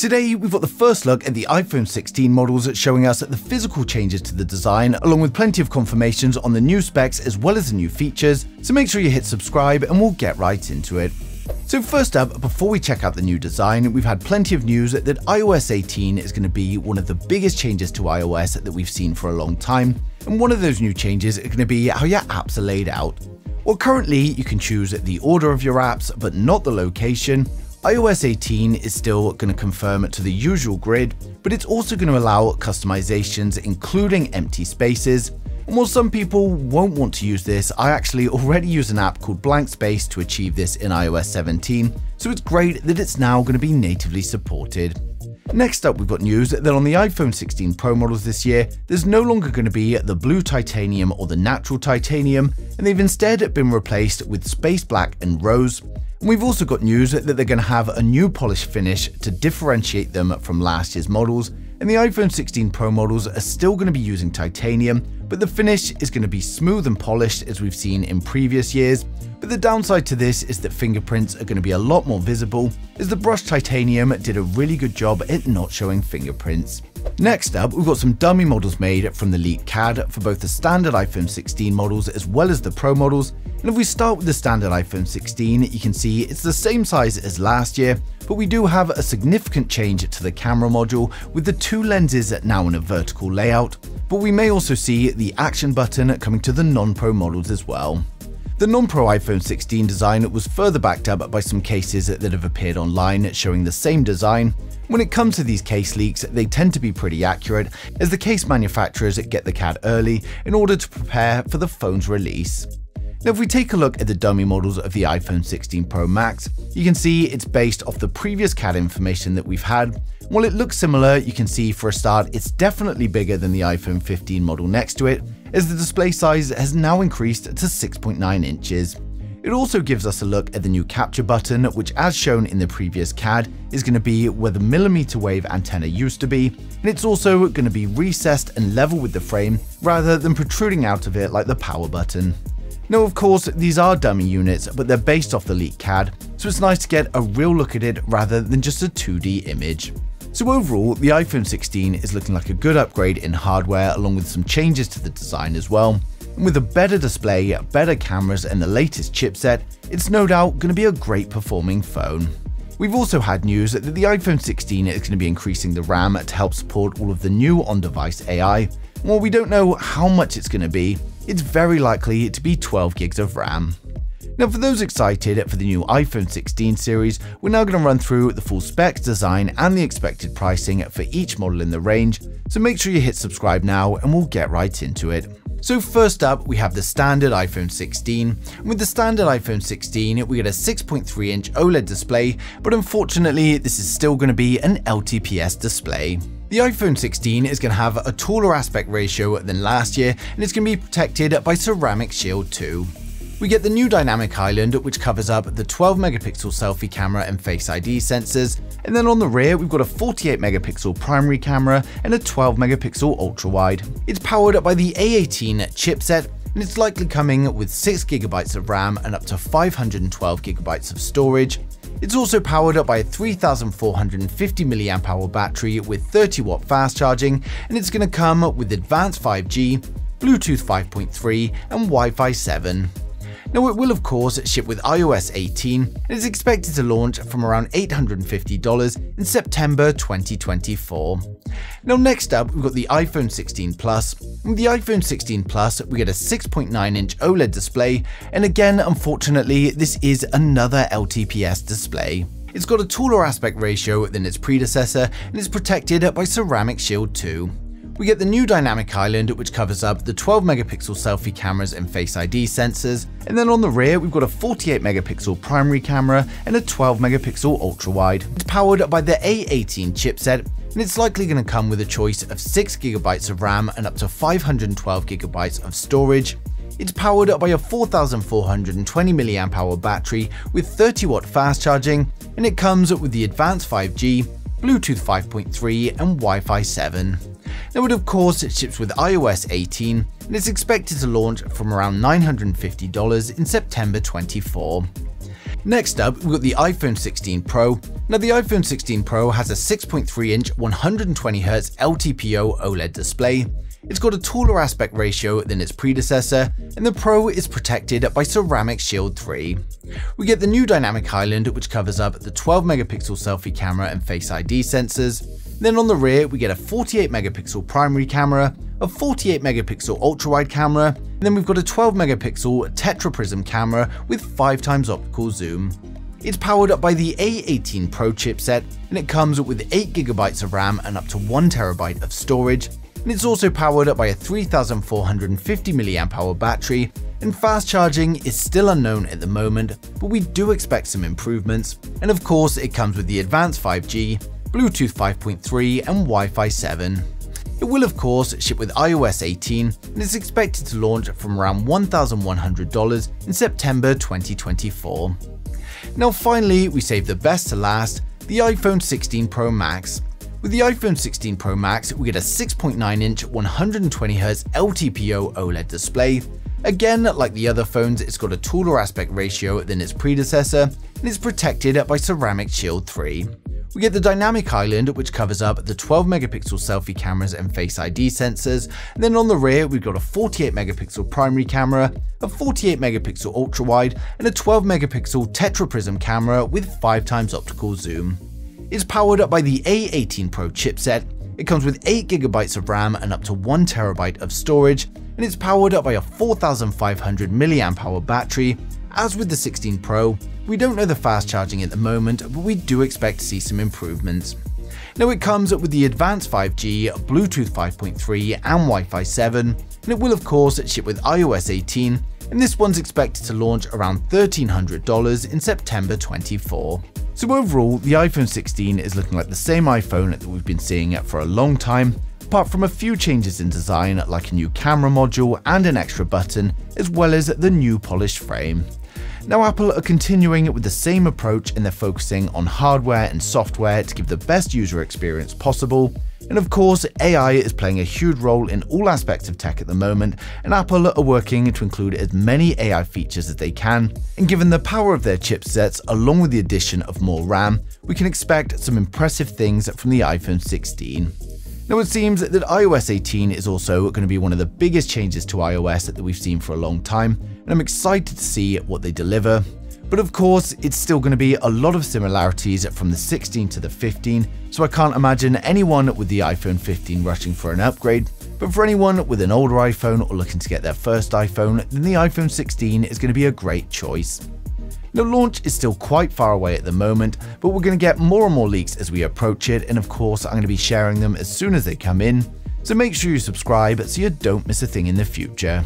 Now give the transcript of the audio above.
Today, we've got the first look at the iPhone 16 models showing us the physical changes to the design, along with plenty of confirmations on the new specs as well as the new features, so make sure you hit subscribe and we'll get right into it. So first up, before we check out the new design, we've had plenty of news that iOS 18 is going to be one of the biggest changes to iOS that we've seen for a long time, and one of those new changes is going to be how your apps are laid out. Well, currently you can choose the order of your apps, but not the location. iOS 18 is still going to confirm to the usual grid, but it's also going to allow customizations, including empty spaces. And while some people won't want to use this, I actually already use an app called Blank Space to achieve this in iOS 17, so it's great that it's now going to be natively supported. Next up, we've got news that on the iPhone 16 Pro models this year, there's no longer going to be the blue titanium or the natural titanium, and they've instead been replaced with space black and rose. And we've also got news that they're going to have a new polish finish to differentiate them from last year's models, and the iPhone 16 Pro models are still going to be using titanium, but the finish is going to be smooth and polished as we've seen in previous years. But the downside to this is that fingerprints are going to be a lot more visible, as the brushed titanium did a really good job at not showing fingerprints. Next up, we've got some dummy models made from the leaked CAD for both the standard iPhone 16 models as well as the Pro models. And if we start with the standard iPhone 16, you can see it's the same size as last year, but we do have a significant change to the camera module, with the two lenses now in a vertical layout. But we may also see the action button coming to the non-Pro models as well. The non-Pro iPhone 16 design was further backed up by some cases that have appeared online showing the same design. When it comes to these case leaks, they tend to be pretty accurate, as the case manufacturers get the CAD early in order to prepare for the phone's release. Now, if we take a look at the dummy models of the iPhone 16 Pro Max, you can see it's based off the previous CAD information that we've had. While it looks similar, you can see for a start it's definitely bigger than the iPhone 15 model next to it, as the display size has now increased to 6.9 inches. It also gives us a look at the new capture button, which, as shown in the previous CAD, is going to be where the millimeter wave antenna used to be, and it's also going to be recessed and level with the frame rather than protruding out of it like the power button. Now, of course, these are dummy units, but they're based off the leaked CAD, so it's nice to get a real look at it rather than just a 2D image. So overall, the iPhone 16 is looking like a good upgrade in hardware, along with some changes to the design as well. And with a better display, better cameras, and the latest chipset, it's no doubt going to be a great performing phone. We've also had news that the iPhone 16 is going to be increasing the RAM to help support all of the new on-device AI. While we don't know how much it's going to be, it's very likely to be 12 gigs of RAM. Now, for those excited for the new iPhone 16 series, we're now going to run through the full specs, design, and the expected pricing for each model in the range, so make sure you hit subscribe now and we'll get right into it. So first up, we have the standard iPhone 16. With the standard iPhone 16, we get a 6.3-inch OLED display, but unfortunately, this is still going to be an LTPS display. The iPhone 16 is going to have a taller aspect ratio than last year, and it's going to be protected by Ceramic Shield 2. We get the new dynamic island, which covers up the 12-megapixel selfie camera and Face ID sensors, and then on the rear we've got a 48-megapixel primary camera and a 12-megapixel ultra-wide. It's powered up by the A18 chipset, and it's likely coming with 6GB of RAM and up to 512GB of storage. It's also powered up by a 3450 mAh battery with 30-watt fast charging, and it's going to come with advanced 5G, Bluetooth 5.3, and Wi-Fi 7. Now, it will of course ship with iOS 18 and is expected to launch from around $850 in September 2024. Now, next up, we've got the iPhone 16 Plus. With the iPhone 16 Plus, we get a 6.9-inch OLED display, and again, unfortunately, this is another LTPS display. It's got a taller aspect ratio than its predecessor and is protected by Ceramic Shield 2. We get the new dynamic island, which covers up the 12-megapixel selfie cameras and Face ID sensors, and then on the rear we've got a 48-megapixel primary camera and a 12-megapixel ultra-wide. It's powered by the A18 chipset, and it's likely going to come with a choice of 6GB of RAM and up to 512GB of storage. It's powered up by a 4420 mAh battery with 30-watt fast charging, and it comes with the advanced 5G, Bluetooth 5.3, and Wi-Fi 7. Now, it of course ships with iOS 18 and is expected to launch from around $950 in September 24. Next up, we've got the iPhone 16 Pro. Now the iPhone 16 Pro has a 6.3-inch 120Hz LTPO OLED display. It's got a taller aspect ratio than its predecessor, and the Pro is protected by Ceramic Shield 3. We get the new Dynamic Island, which covers up the 12-megapixel selfie camera and Face ID sensors. Then on the rear, we get a 48-megapixel primary camera, a 48-megapixel ultra-wide camera, and then we've got a 12-megapixel tetraprism camera with 5x optical zoom. It's powered up by the A18 Pro chipset, and it comes with 8GB of RAM and up to 1TB of storage. And it's also powered up by a 3450 mAh battery, and fast charging is still unknown at the moment, but we do expect some improvements. And of course, it comes with the advanced 5G, Bluetooth 5.3 and Wi-Fi 7. It will of course ship with iOS 18 and is expected to launch from around $1,100 in September 2024. Now finally, we save the best to last, the iPhone 16 Pro Max. With the iPhone 16 Pro Max, we get a 6.9-inch 120Hz LTPO OLED display. Again, like the other phones, it's got a taller aspect ratio than its predecessor, and is protected by Ceramic Shield 3. We get the Dynamic Island, which covers up the 12-megapixel selfie cameras and Face ID sensors, and then on the rear we've got a 48-megapixel primary camera, a 48-megapixel ultra-wide, and a 12-megapixel tetraprism camera with 5x optical zoom. It's powered up by the A18 Pro chipset, it comes with 8GB of RAM and up to 1TB of storage, and it's powered up by a 4500 mAh battery. As with the 16 Pro, we don't know the fast charging at the moment, but we do expect to see some improvements. Now it comes with the advanced 5G, Bluetooth 5.3 and Wi-Fi 7, and it will of course ship with iOS 18, and this one's expected to launch around $1,300 in September 24. So overall, the iPhone 16 is looking like the same iPhone that we've been seeing for a long time, apart from a few changes in design like a new camera module and an extra button, as well as the new polished frame. Now Apple are continuing with the same approach, and they're focusing on hardware and software to give the best user experience possible. And of course, AI is playing a huge role in all aspects of tech at the moment, and Apple are working to include as many AI features as they can. And given the power of their chipsets, along with the addition of more RAM, we can expect some impressive things from the iPhone 16. Now it seems that iOS 18 is also going to be one of the biggest changes to iOS that we've seen for a long time, and I'm excited to see what they deliver. But of course, it's still going to be a lot of similarities from the 16 to the 15, so I can't imagine anyone with the iPhone 15 rushing for an upgrade. But for anyone with an older iPhone or looking to get their first iPhone, then the iPhone 16 is going to be a great choice. Now launch is still quite far away at the moment, but we're going to get more and more leaks as we approach it, and of course I'm going to be sharing them as soon as they come in. So make sure you subscribe so you don't miss a thing in the future.